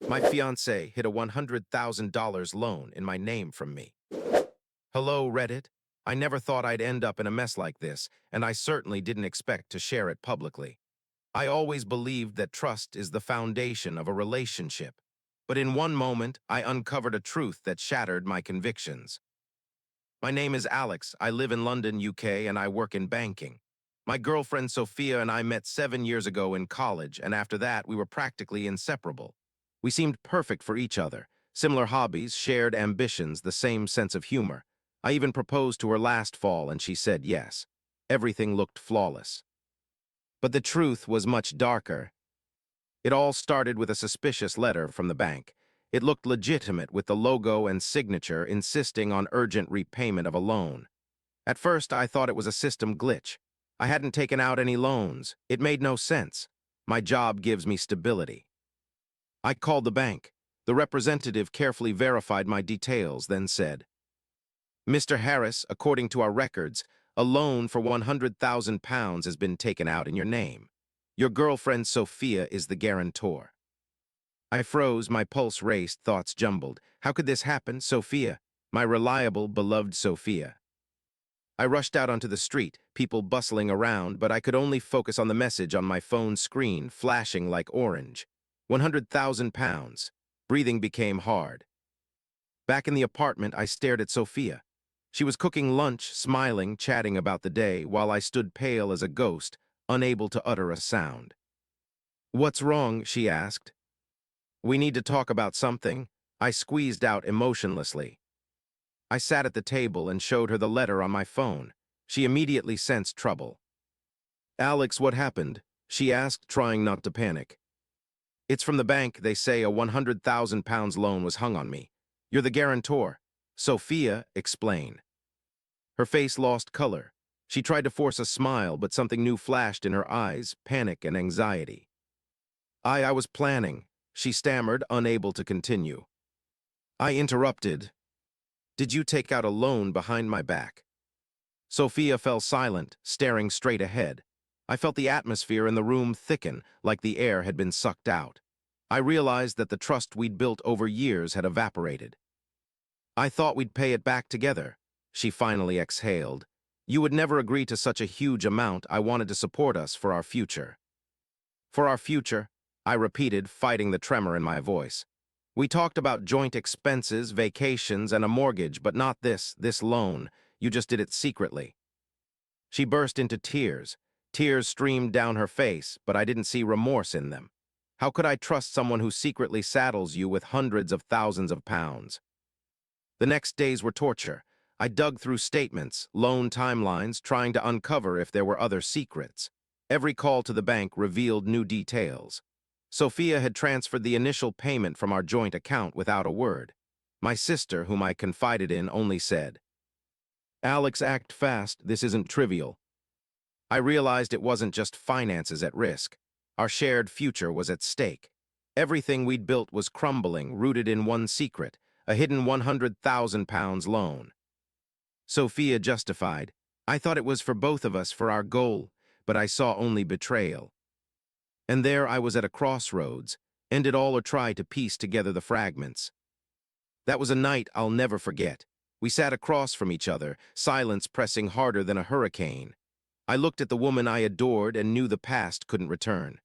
My fiancée hid a $100,000 loan in my name from me. Hello, Reddit. I never thought I'd end up in a mess like this, and I certainly didn't expect to share it publicly. I always believed that trust is the foundation of a relationship. But in one moment, I uncovered a truth that shattered my convictions. My name is Alex. I live in London, UK, and I work in banking. My girlfriend Sophia and I met 7 years ago in college, and after that, we were practically inseparable. We seemed perfect for each other. Similar hobbies, shared ambitions, the same sense of humor. I even proposed to her last fall, and she said yes. Everything looked flawless. But the truth was much darker. It all started with a suspicious letter from the bank. It looked legitimate with the logo and signature insisting on urgent repayment of a loan. At first, I thought it was a system glitch. I hadn't taken out any loans. It made no sense. My job gives me stability. I called the bank. The representative carefully verified my details, then said, "Mr. Harris, according to our records, a loan for £100,000 has been taken out in your name. Your girlfriend Sophia is the guarantor." I froze, my pulse raced, thoughts jumbled. How could this happen? Sophia, my reliable, beloved Sophia. I rushed out onto the street, people bustling around, but I could only focus on the message on my phone screen, flashing like orange. £100,000. Breathing became hard. Back in the apartment, I stared at Sophia. She was cooking lunch, smiling, chatting about the day, while I stood pale as a ghost, unable to utter a sound. "What's wrong?" she asked. "We need to talk about something," I squeezed out emotionlessly. I sat at the table and showed her the letter on my phone. She immediately sensed trouble. "Alex, what happened?" she asked, trying not to panic. "It's from the bank. They say a £100,000 loan was hung on me. You're the guarantor." Sophia, explain. Her face lost color. She tried to force a smile, but something new flashed in her eyes, panic and anxiety. I was planning," she stammered, unable to continue. I interrupted. "Did you take out a loan behind my back?" Sophia fell silent, staring straight ahead. I felt the atmosphere in the room thicken, like the air had been sucked out. I realized that the trust we'd built over years had evaporated. "I thought we'd pay it back together," she finally exhaled. "You would never agree to such a huge amount. I wanted to support us for our future." "For our future," I repeated, fighting the tremor in my voice. "We talked about joint expenses, vacations, and a mortgage, but not this loan. You just did it secretly." She burst into tears. Tears streamed down her face, but I didn't see remorse in them. How could I trust someone who secretly saddles you with hundreds of thousands of pounds? The next days were torture. I dug through statements, loan timelines, trying to uncover if there were other secrets. Every call to the bank revealed new details. Sophia had transferred the initial payment from our joint account without a word. My sister, whom I confided in, only said, "Alex, act fast. This isn't trivial." I realized it wasn't just finances at risk. Our shared future was at stake. Everything we'd built was crumbling, rooted in one secret, a hidden £100,000 loan. Sophia justified. "I thought it was for both of us, for our goal, but I saw only betrayal." And there I was at a crossroads, end it all or try to piece together the fragments. That was a night I'll never forget. We sat across from each other, silence pressing harder than a hurricane. I looked at the woman I adored and knew the past couldn't return.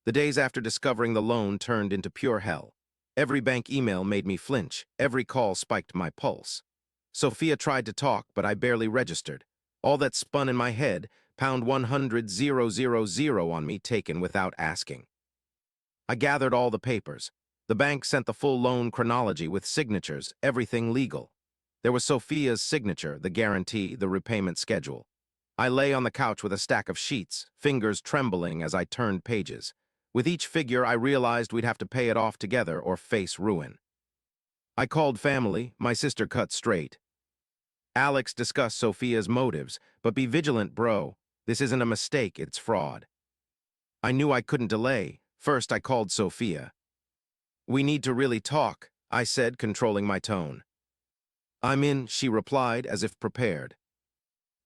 The days after discovering the loan turned into pure hell. Every bank email made me flinch. Every call spiked my pulse. Sophia tried to talk, but I barely registered. All that spun in my head, pound 100,000 on me, taken without asking. I gathered all the papers. The bank sent the full loan chronology with signatures, everything legal. There was Sophia's signature, the guarantee, the repayment schedule. I lay on the couch with a stack of sheets, fingers trembling as I turned pages. With each figure, I realized we'd have to pay it off together or face ruin. I called family. My sister cut straight. "Alex, discussed Sophia's motives, but be vigilant, bro. This isn't a mistake, it's fraud." I knew I couldn't delay. First, I called Sophia. "We need to really talk," I said, controlling my tone. "I'm in," she replied, as if prepared.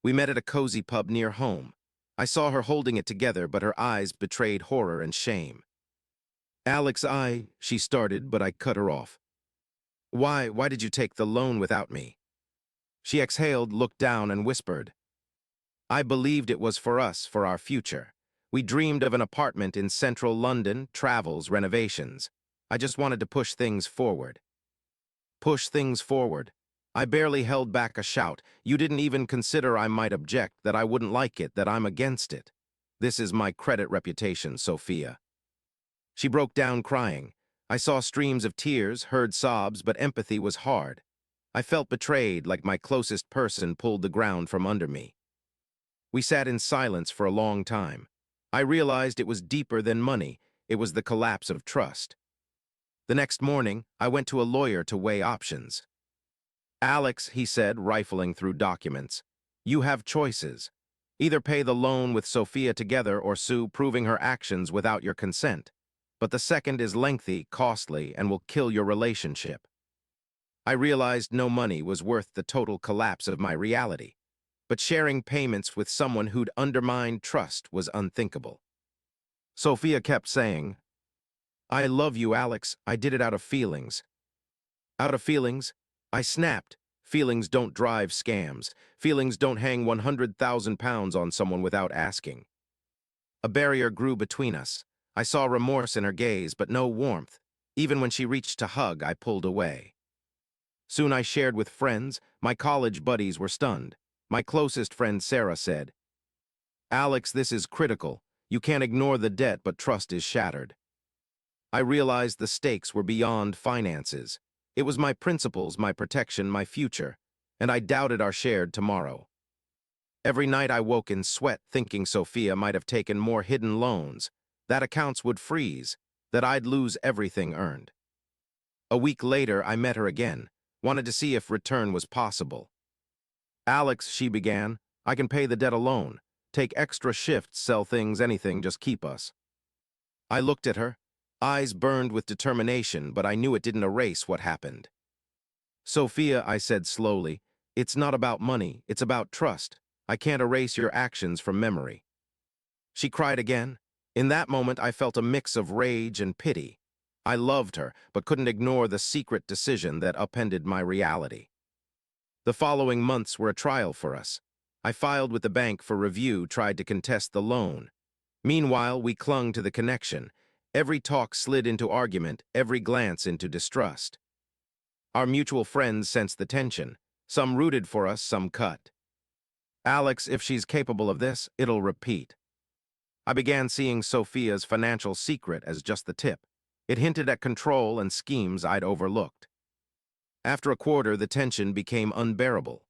We met at a cozy pub near home. I saw her holding it together, but her eyes betrayed horror and shame. Alex, she started, but I cut her off. Why did you take the loan without me? She exhaled, looked down, and whispered, I believed it was for us, for our future. We dreamed of an apartment in central London, travels, renovations. I just wanted to push things forward. Push things forward. I barely held back a shout. You didn't even consider I might object, that I wouldn't like it, that I'm against it. This is my credit reputation, Sophia. She broke down crying. I saw streams of tears, heard sobs, but empathy was hard. I felt betrayed, like my closest person pulled the ground from under me. We sat in silence for a long time. I realized it was deeper than money. It was the collapse of trust. The next morning, I went to a lawyer to weigh options. Alex, he said, rifling through documents, you have choices. Either pay the loan with Sophia together or sue, proving her actions without your consent. But the second is lengthy, costly, and will kill your relationship. I realized no money was worth the total collapse of my reality. But sharing payments with someone who'd undermined trust was unthinkable. Sophia kept saying, I love you, Alex. I did it out of feelings. Out of feelings? I snapped. Feelings don't drive scams. Feelings don't hang 100,000 pounds on someone without asking. A barrier grew between us. I saw remorse in her gaze, but no warmth. Even when she reached to hug, I pulled away. Soon I shared with friends. My college buddies were stunned. My closest friend Sarah said, Alex, this is critical. You can't ignore the debt, but trust is shattered. I realized the stakes were beyond finances. It was my principles, my protection, my future, and I doubted our shared tomorrow. Every night I woke in sweat, thinking Sophia might have taken more hidden loans, that accounts would freeze, that I'd lose everything earned. A week later, I met her again, wanted to see if return was possible. Alex, she began, I can pay the debt alone, take extra shifts, sell things, anything, just keep us. I looked at her, eyes burned with determination, but I knew it didn't erase what happened. Sophia, I said slowly, it's not about money, it's about trust. I can't erase your actions from memory. She cried again. In that moment, I felt a mix of rage and pity. I loved her, but couldn't ignore the secret decision that upended my reality. The following months were a trial for us. I filed with the bank for review, tried to contest the loan. Meanwhile, we clung to the connection. Every talk slid into argument, every glance into distrust. Our mutual friends sensed the tension. Some rooted for us, some cut. Alex, if she's capable of this, it'll repeat. I began seeing Sophia's financial secret as just the tip. It hinted at control and schemes I'd overlooked. After a quarter, the tension became unbearable.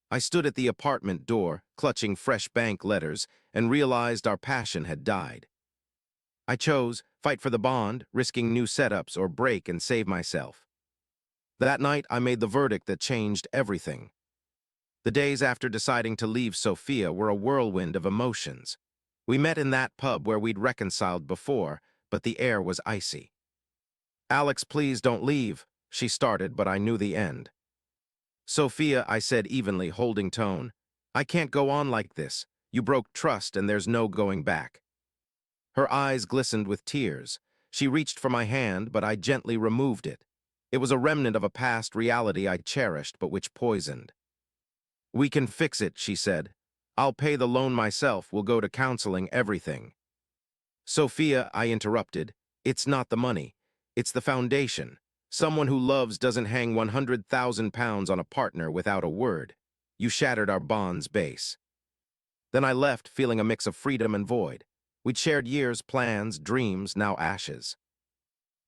I stood at the apartment door, clutching fresh bank letters, and realized our passion had died. I chose, fight for the bond, risking new setups, or break and save myself. That night, I made the verdict that changed everything. The days after deciding to leave Sophia were a whirlwind of emotions. We met in that pub where we'd reconciled before, but the air was icy. Alex, please don't leave, she started, but I knew the end. Sophia, I said evenly, holding tone, I can't go on like this. You broke trust and there's no going back. Her eyes glistened with tears. She reached for my hand, but I gently removed it. It was a remnant of a past reality I cherished, but which poisoned. We can fix it, she said. I'll pay the loan myself, we'll go to counseling, everything. Sophia, I interrupted, it's not the money. It's the foundation. Someone who loves doesn't hang 100,000 pounds on a partner without a word. You shattered our bond's base. Then I left, feeling a mix of freedom and void. We'd shared years, plans, dreams, now ashes.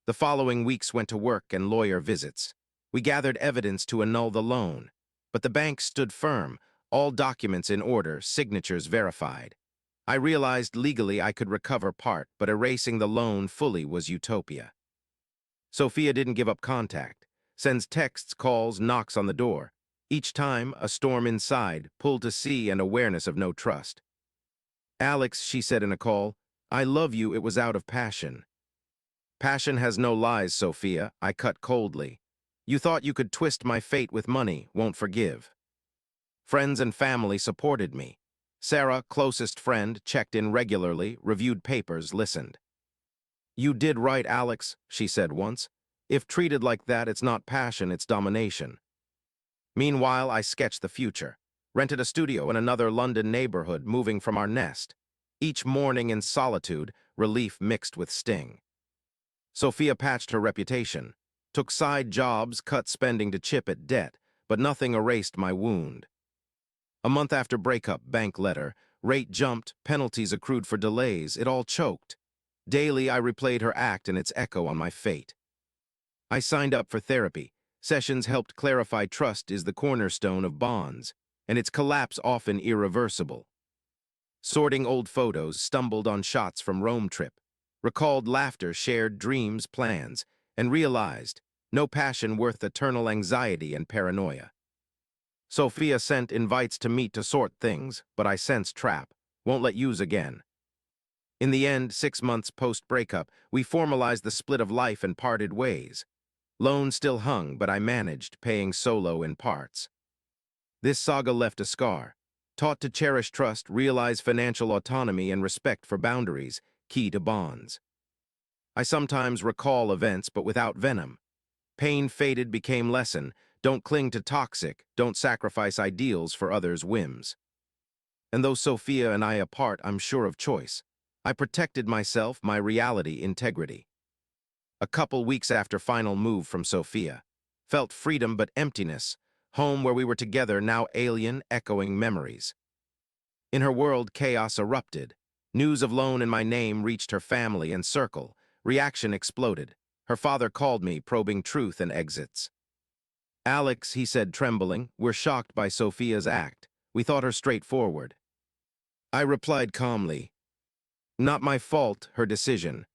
The following weeks went to work and lawyer visits. We gathered evidence to annul the loan. But the bank stood firm, all documents in order, signatures verified. I realized legally I could recover part, but erasing the loan fully was utopia. Sophia didn't give up contact, sends texts, calls, knocks on the door. Each time, a storm inside, pulled to sea and awareness of no trust. Alex, she said in a call, I love you, it was out of passion. Passion has no lies, Sophia, I cut coldly. You thought you could twist my fate with money, won't forgive. Friends and family supported me. Sarah, closest friend, checked in regularly, reviewed papers, listened. You did right, Alex, she said once. If treated like that, it's not passion, it's domination. Meanwhile, I sketched the future. Rented a studio in another London neighborhood, moving from our nest. Each morning in solitude, relief mixed with sting. Sophia patched her reputation. Took side jobs, cut spending to chip at debt, but nothing erased my wound. A month after breakup, bank letter, rate jumped, penalties accrued for delays, it all choked. Daily, I replayed her act and its echo on my fate. I signed up for therapy. Sessions helped clarify trust is the cornerstone of bonds, and its collapse often irreversible. Sorting old photos, stumbled on shots from Rome trip, recalled laughter, shared dreams, plans, and realized no passion worth eternal anxiety and paranoia. Sophia sent invites to meet to sort things, but I sensed trap, won't let use again. In the end, 6 months post-breakup, we formalized the split of life and parted ways. Loan still hung, but I managed, paying solo in parts. This saga left a scar. Taught to cherish trust, realize financial autonomy, and respect for boundaries, key to bonds. I sometimes recall events, but without venom. Pain faded, became lesson. Don't cling to toxic, don't sacrifice ideals for others' whims. And though Sophia and I apart, I'm sure of choice. I protected myself, my reality, integrity. A couple weeks after final move from Sophia. Felt freedom but emptiness. Home where we were together, now alien, echoing memories. In her world, chaos erupted. News of loan in my name reached her family and circle. Reaction exploded. Her father called me, probing truth and exits. Alex, he said, trembling, we're shocked by Sophia's act. We thought her straightforward. I replied calmly, not my fault, her decision.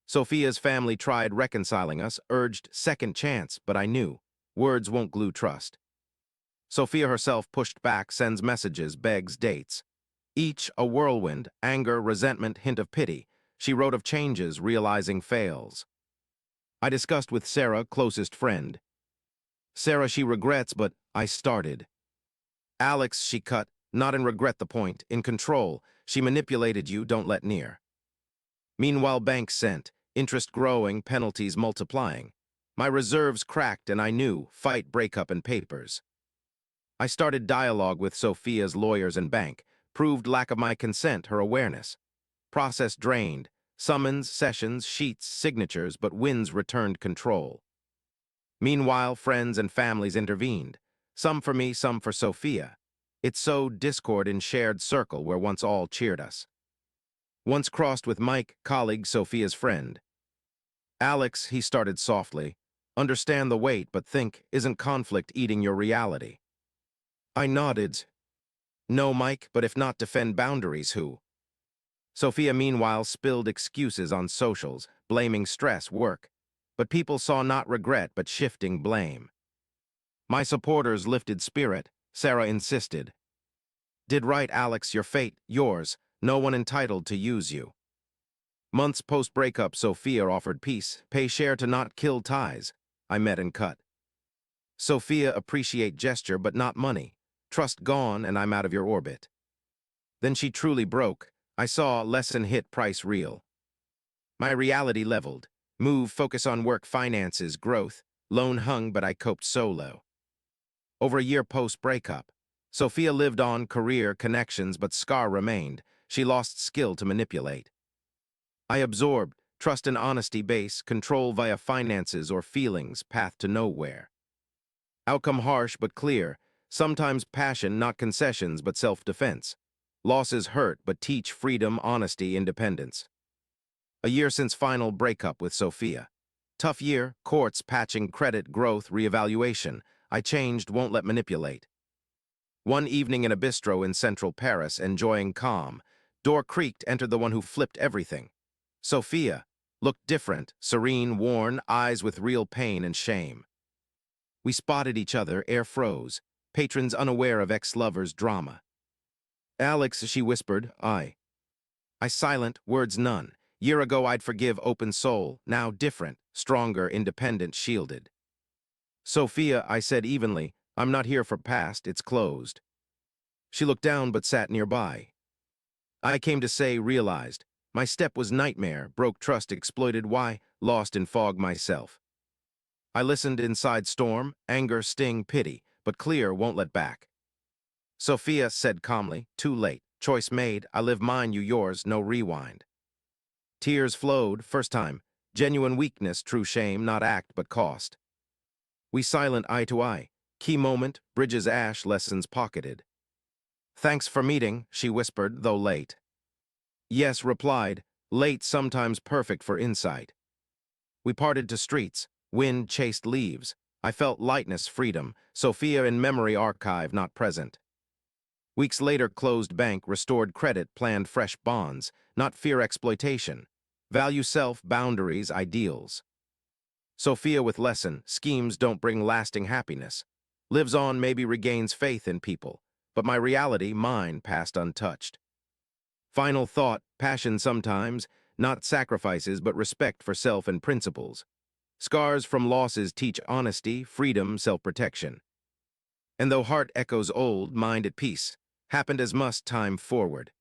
Sophia's family tried reconciling us, urged second chance, but I knew words won't glue trust. Sophia herself pushed back, sends messages, begs dates. Each a whirlwind, anger, resentment, hint of pity. She wrote of changes, realizing fails. I discussed with Sarah, closest friend. Sarah, she regrets, but I started. Alex, she cut, not in regret the point, in control. She manipulated you, don't let near. Meanwhile, banks sent, interest growing, penalties multiplying. My reserves cracked and I knew, fight, breakup, and papers. I started dialogue with Sophia's lawyers and bank, proved lack of my consent, her awareness. Process drained, summons, sessions, sheets, signatures, but wins returned control. Meanwhile, friends and families intervened, some for me, some for Sophia. It sowed discord in shared circle where once all cheered us. Once crossed with Mike, colleague, Sophia's friend. Alex, he started softly. Understand the weight, but think, isn't conflict eating your reality? I nodded. No, Mike, but if not defend boundaries, who? Sophia, meanwhile, spilled excuses on socials, blaming stress, work. But people saw not regret, but shifting blame. My supporters lifted spirit. Sarah insisted. Did right, Alex, your fate, yours. No one entitled to use you. Months post-breakup, Sophia offered peace, pay share to not kill ties. I met and cut. Sophia, appreciate gesture, but not money. Trust gone, and I'm out of your orbit. Then she truly broke. I saw lesson hit, price real. My reality leveled. Move, focus on work, finances, growth. Loan hung, but I coped solo. Over a year post-breakup, Sophia lived on, career, connections, but scar remained. She lost skill to manipulate. I absorbed, trust and honesty base, control via finances or feelings, path to nowhere. Outcome harsh but clear, sometimes passion, not concessions, but self-defense. Losses hurt, but teach freedom, honesty, independence. A year since final breakup with Sophia. Tough year, courts, patching, credit, growth, reevaluation. I changed, won't let manipulate. One evening in a bistro in central Paris, enjoying calm. Door creaked, entered the one who flipped everything. Sophia looked different, serene, worn, eyes with real pain and shame. We spotted each other, air froze, patrons unaware of ex-lover's drama. Alex, she whispered, I silent, words none. Year ago I'd forgive, open soul, now different, stronger, independent, shielded. Sophia, I said evenly, I'm not here for past, it's closed. She looked down but sat nearby. I came to say, realized, My step was nightmare, broke trust, exploited why, lost in fog myself. I listened inside storm, anger, sting, pity, but clear won't let back. Sophia said calmly, too late, choice made, I live mine, you yours, no rewind. Tears flowed, first time, genuine weakness, true shame, not act but cost. We silent eye to eye, key moment, bridges ash, lessons pocketed. Thanks for meeting, she whispered, though late. Yes, replied, late sometimes perfect for insight. We parted to streets, wind chased leaves. I felt lightness, freedom, Sophia in memory archive, not present. Weeks later, closed bank, restored credit, planned fresh bonds, not fear exploitation. Value self, boundaries, ideals. Sophia with lesson, schemes don't bring lasting happiness. Lives on, maybe regains faith in people. But my reality, mine, passed untouched. Final thought, passion sometimes, not sacrifices but respect for self and principles. Scars from losses teach honesty, freedom, self-protection. And though heart echoes old, mind at peace. Happened as must, time forward.